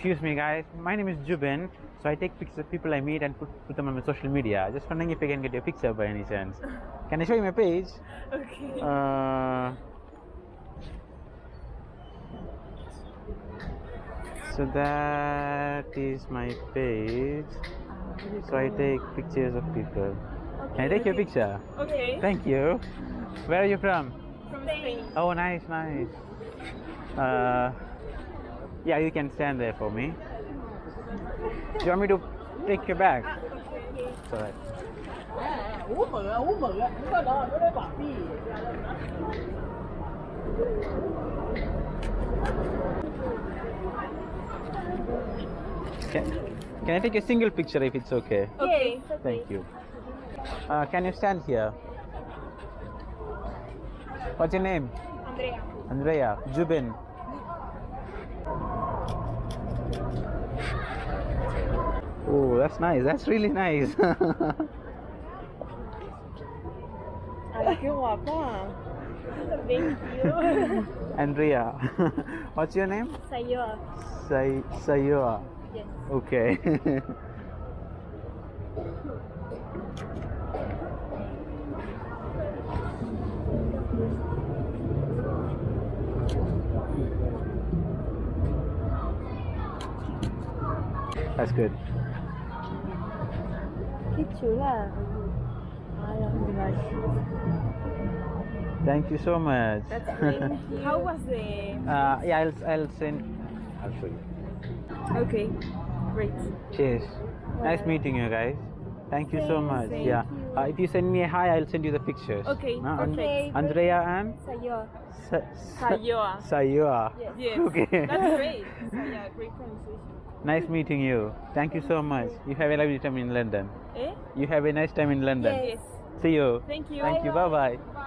Excuse me, guys. My name is Jubin. So I take pictures of people I meet and put them on my social media. Just wondering if I can get your picture by any chance. Can I show you my page? Okay. So that is my page. So I take pictures of people. Can I take your picture? Okay. Thank you. Where are you from? From Spain. Oh, nice. Yeah, you can stand there for me. Do you want me to take your bag? It's alright. Can I take a single picture if it's okay? Okay. Thank you. Can you stand here? What's your name? Andrea. Andrea. Jubin. Oh, that's nice. That's really nice. Thank you. Andrea. What's your name? Sayo. Sayua. Yes. Okay. That's good. Thank you so much. How was the? Yeah, I'll send. I'll show you. Okay. Great. Cheers. Nice meeting you guys. Thank you so much. Thank Yeah. you. If you send me a hi, I'll send you the pictures. Okay. No, Perfect. Andrea and Sayo. Sa- Sayoa. Sayua. Yes. Okay. That's great. Yeah, great pronunciation. Nice meeting you. Thank you so much. You have a lovely time in London. Eh? You have a nice time in London. Yes. See you. Thank you. Thank you. Bye bye. Bye.